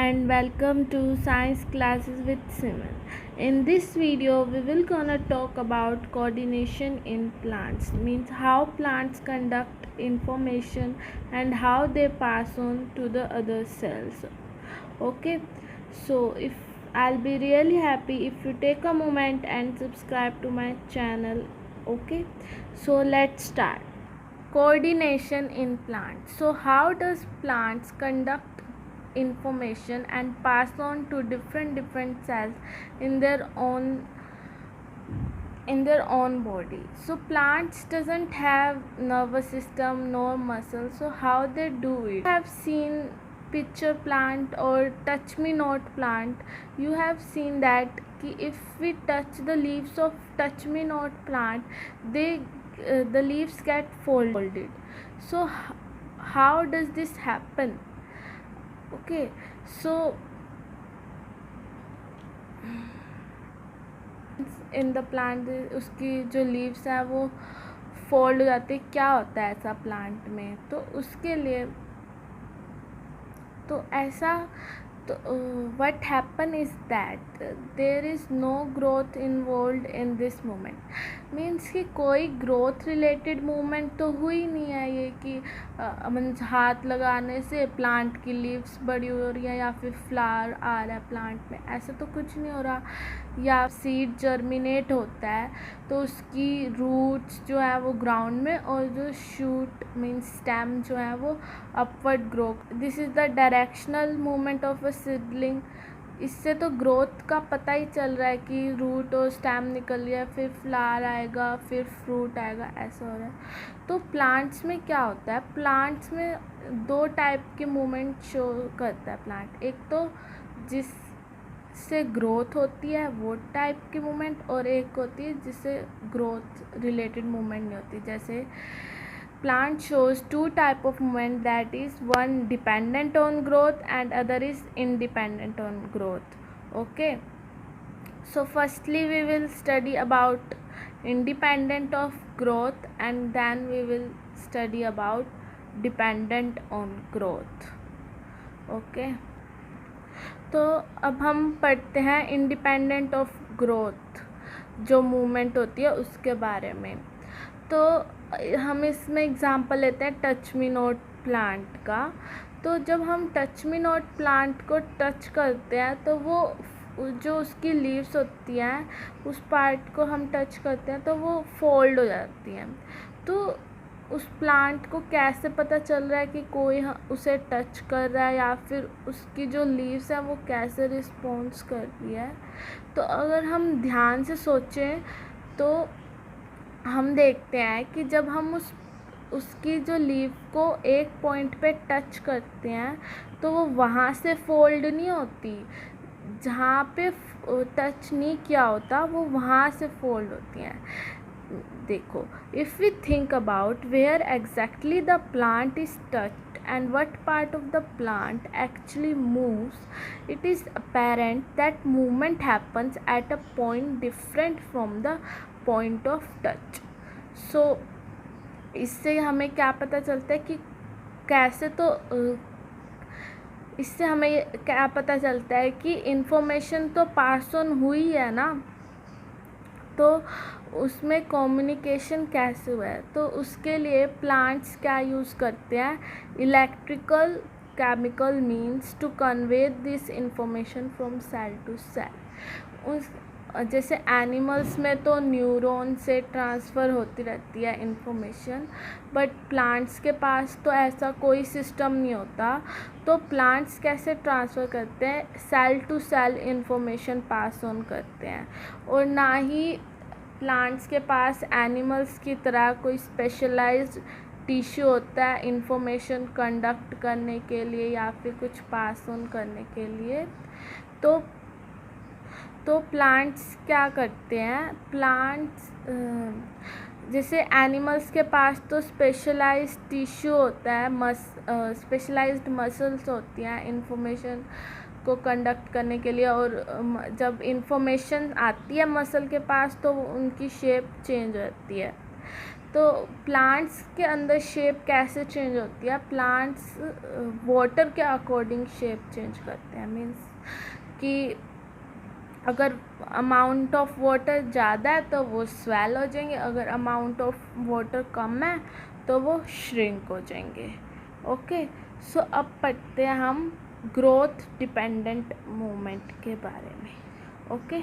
and welcome to Science Classes with Simon. In this video we will gonna talk about coordination in plants, means how plants conduct information and how they pass on to the other cells. Okay, so if I'll be really happy if you take a moment and subscribe to my channel. Okay, so let's start. Coordination in plants. So how does plants conduct information and pass on to different cells in their own body? So plants doesn't have nervous system nor muscle, so how they do it? You have seen picture plant or touch me not plant. You have seen that if we touch the leaves of touch me not plant, the leaves get folded. So how does this happen? Okay, so in the plant उसकी जो leaves हैं वो fold हो जाती है. क्या होता है ऐसा प्लांट में? तो उसके लिए तो ऐसा तो what happen is that there is no growth involved in this moment. Means कि कोई ग्रोथ रिलेटेड मूवमेंट तो हुई नहीं है. ये कि मीन्स हाथ लगाने से प्लांट की लीव्स बड़ी हो रही है या फिर फ्लावर आ रहा है प्लांट में, ऐसा तो कुछ नहीं हो रहा. या सीड जर्मिनेट होता है तो उसकी रूट्स जो है वो ग्राउंड में और जो शूट मीन्स स्टेम जो है वो upward grow. This is the directional movement of a seedling. इससे तो ग्रोथ का पता ही चल रहा है कि रूट और स्टेम निकल रहा है, फिर फ्लावर आएगा, फिर फ्रूट आएगा, ऐसा हो रहा है. तो प्लांट्स में क्या होता है? प्लांट्स में दो टाइप के मूवमेंट शो करता है प्लांट. एक तो जिससे ग्रोथ होती है वो टाइप की मूवमेंट, और एक होती है जिससे ग्रोथ रिलेटेड मूवमेंट नहीं होती. जैसे plant shows two type of movement, that is one dependent on growth and other is independent on growth. Okay, so firstly we will study about independent of growth and then we will study about dependent on growth. Okay, तो अब हम पढ़ते हैं independent of growth जो movement होती है उसके बारे में. तो हम इसमें एग्ज़ाम्पल लेते हैं टच मी नॉट प्लांट का. तो जब हम टच मी नॉट प्लांट को टच करते हैं तो वो जो उसकी लीव्स होती हैं उस पार्ट को हम टच करते हैं तो वो फोल्ड हो जाती हैं. तो उस प्लांट को कैसे पता चल रहा है कि कोई उसे टच कर रहा है या फिर उसकी जो लीव्स हैं वो कैसे रिस्पॉन्स कर रही है? तो अगर हम ध्यान से सोचें तो हम देखते हैं कि जब हम उसकी जो लीव को एक पॉइंट पे टच करते हैं तो वो वहाँ से फोल्ड नहीं होती. जहाँ पे टच नहीं किया होता वो वहाँ से फोल्ड होती हैं. देखो, if we think about where exactly the plant is touched and what part of the plant actually moves, it is apparent that movement happens at a point different from the point of touch. So इससे हमें क्या पता चलता है कि कैसे तो इससे हमें क्या पता चलता है कि इन्फॉर्मेशन तो पास ऑन हुई है ना, तो उसमें कम्युनिकेशन कैसे हुआ है? तो उसके लिए प्लांट्स क्या यूज़ करते हैं? Electrical chemical means to convey this information from cell to cell. जैसे एनिमल्स में तो न्यूरॉन से ट्रांसफ़र होती रहती है इंफॉर्मेशन, बट प्लांट्स के पास तो ऐसा कोई सिस्टम नहीं होता. तो प्लांट्स कैसे ट्रांसफ़र करते हैं? Cell to cell information pass on करते हैं. और ना ही प्लांट्स के पास एनिमल्स की तरह कोई स्पेशलाइज्ड टिश्यू होता है इंफॉर्मेशन कंडक्ट करने के लिए या फिर कुछ पास ऑन करने के लिए. तो प्लांट्स क्या करते हैं? प्लांट्स जैसे एनिमल्स के पास तो स्पेशलाइज्ड टिश्यू होता है, स्पेशलाइज्ड मसल्स होती हैं इंफॉर्मेशन को कंडक्ट करने के लिए, और जब इंफॉर्मेशन आती है मसल के पास तो उनकी शेप चेंज होती है. तो प्लांट्स के अंदर शेप कैसे चेंज होती है, प्लांट्स वाटर के अकॉर्डिंग शेप चेंज करते हैं। मीन्स कि अगर अमाउंट ऑफ वाटर ज़्यादा है तो वो स्वेल हो जाएंगे, अगर अमाउंट ऑफ वाटर कम है तो वो श्रिंक हो जाएंगे। ओके, सो अब पढ़ते हैं हम ग्रोथ डिपेंडेंट मूवमेंट के बारे में। ओके,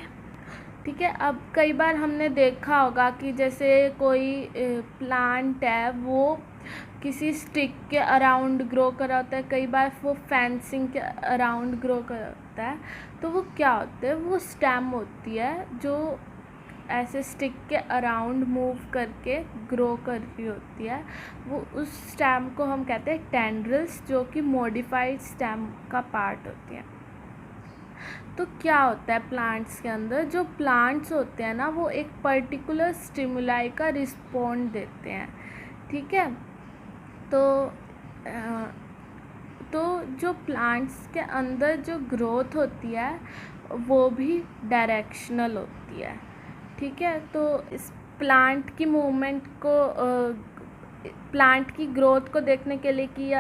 ठीक है। अब कई बार हमने देखा होगा कि जैसे कोई प्लांट है वो किसी स्टिक के अराउंड ग्रो कर होता है, कई बार वो फेंसिंग के अराउंड ग्रो कर होता है। तो वो क्या होता है, वो स्टेम होती है जो ऐसे स्टिक के अराउंड मूव करके ग्रो कर रही होती है। वो उस स्टेम को हम कहते हैं टेंड्रिल्स, जो कि मॉडिफाइड स्टेम का पार्ट होती है। तो क्या होता है प्लांट्स के अंदर, जो प्लांट्स होते हैं ना वो एक पर्टिकुलर स्टिमुलाई का रिस्पॉन्ड देते हैं। ठीक है, तो जो प्लांट्स के अंदर जो ग्रोथ होती है वो भी डायरेक्शनल होती है। ठीक है, तो इस प्लांट की मूवमेंट को प्लांट की ग्रोथ को देखने के लिए कि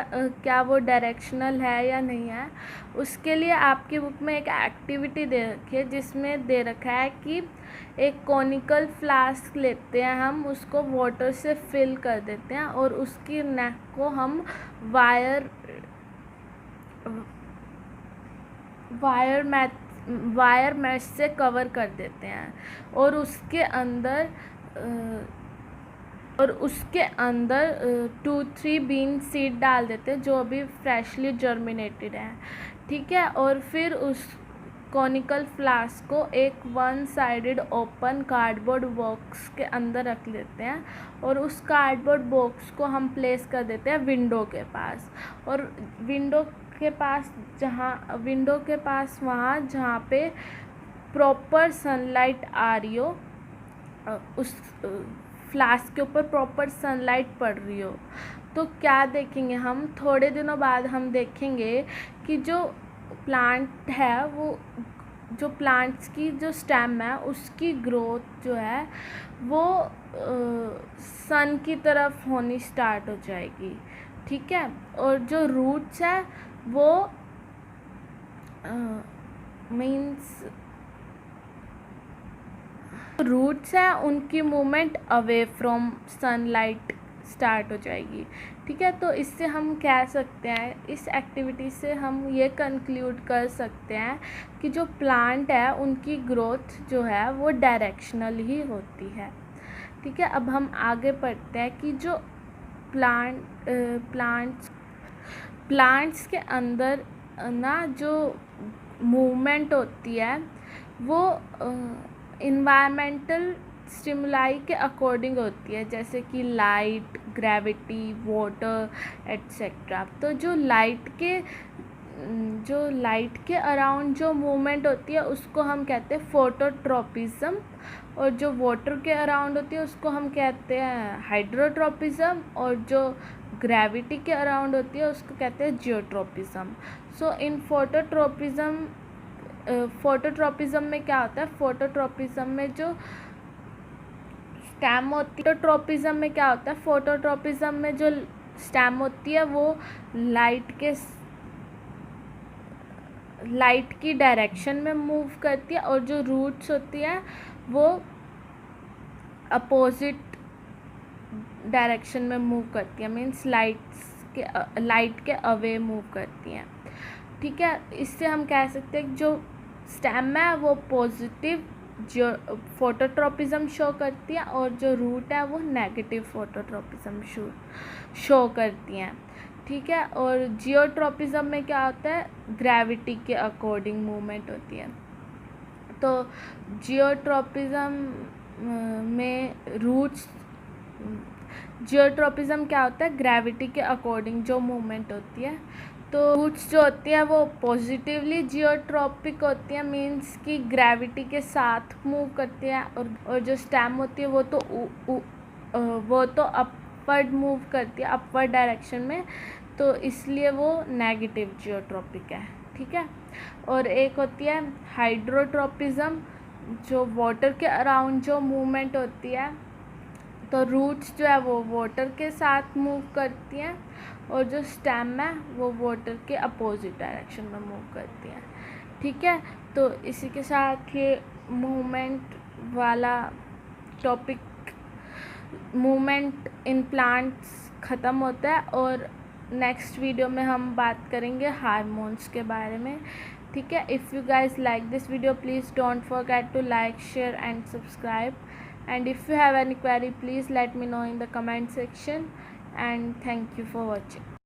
क्या वो डायरेक्शनल है या नहीं है, उसके लिए आपकी बुक में एक एक्टिविटी दे रखी है जिसमें दे रखा है कि एक कॉनिकल फ्लास्क लेते हैं हम, उसको वाटर से फिल कर देते हैं और उसकी नेक को हम वायर मैश से कवर कर देते हैं और उसके अंदर 2-3 बीन सीड डाल देते हैं जो अभी फ्रेशली जर्मिनेटेड है। ठीक है, और फिर उस कॉनिकल फ्लास्क को एक 1 साइडेड ओपन कार्डबोर्ड बॉक्स के अंदर रख लेते हैं और उस कार्डबोर्ड बॉक्स को हम प्लेस कर देते हैं विंडो के पास। और विंडो के पास वहाँ जहाँ पे प्रॉपर सनलाइट आ रही हो, उस फ्लास्क के ऊपर प्रॉपर सनलाइट पड़ रही हो, तो क्या देखेंगे हम, थोड़े दिनों बाद हम देखेंगे कि जो प्लांट है वो, जो प्लांट्स की जो स्टेम है उसकी ग्रोथ जो है वो सन की तरफ होनी स्टार्ट हो जाएगी। ठीक है, और जो रूट्स है वो रूट्स है उनकी movement away from sunlight start हो जाएगी। ठीक है, तो इससे हम कह सकते हैं, इस एक्टिविटी से हम ये कंक्लूड कर सकते हैं कि जो प्लांट है उनकी ग्रोथ जो है वो डायरेक्शनल ही होती है। ठीक है, अब हम आगे पढ़ते हैं कि जो प्लांट्स के अंदर ना जो मूवमेंट होती है वो इन्वायरमेंटल स्टिमुलाई के अकॉर्डिंग होती है, जैसे कि लाइट, ग्रेविटी, वाटर एट्सेट्रा। तो जो लाइट के अराउंड जो मूवमेंट होती है उसको हम कहते हैं फोटोट्रोपिज्म, और जो वाटर के अराउंड होती है उसको हम कहते हैं हाइड्रोट्रोपिज्म, और जो ग्रेविटी के अराउंड होती है उसको कहते हैं जियोट्रोपिज्म। सो इन फोटोट्रोपिज्म में क्या होता है, फोटोट्रोपिज्म में जो स्टेम होती है, फोटोट्रोपिज्म में क्या होता है, फोटोट्रोपिज्म में जो स्टेम होती है वो लाइट की डायरेक्शन में मूव करती है, और जो रूट्स होती है वो अपोजिट डायरेक्शन में मूव करती है, मीन्स लाइट के अवे मूव करती हैं। ठीक है, इससे हम कह सकते हैं कि जो स्टेम है वो पॉजिटिव फोटोट्रोपिज्म शो करती है और जो रूट है वो नेगेटिव फोटोट्रोपिज्म शो करती हैं। ठीक है, और जियोट्रोपिज्म में क्या होता है, ग्रेविटी के अकॉर्डिंग मूवमेंट होती है। तो जियोट्रोपिज्म क्या होता है, ग्रेविटी के अकॉर्डिंग जो मूवमेंट होती है। तो रूट्स जो होती है वो पॉजिटिवली जियोट्रॉपिक होती है, मीन्स कि ग्रेविटी के साथ मूव करती है, और जो स्टेम होती है वो तो अपवर्ड मूव करती है, अपवर्ड डायरेक्शन में, तो इसलिए वो नेगेटिव जियोट्रॉपिक है। ठीक है, और एक होती है हाइड्रोट्रोपिज्म, जो वाटर के अराउंड जो मूवमेंट होती है, तो रूट्स जो है वो वाटर के साथ मूव करती हैं और जो स्टेम है वो वाटर के अपोजिट डायरेक्शन में मूव करती हैं। ठीक है, तो इसी के साथ ये मूवमेंट वाला टॉपिक, मूवमेंट इन प्लांट्स ख़त्म होता है और नेक्स्ट वीडियो में हम बात करेंगे हार्मोन्स के बारे में। ठीक है, if you guys like this video please don't forget to like, share and subscribe, and if you have any query please let me know in the comment section, and thank you for watching.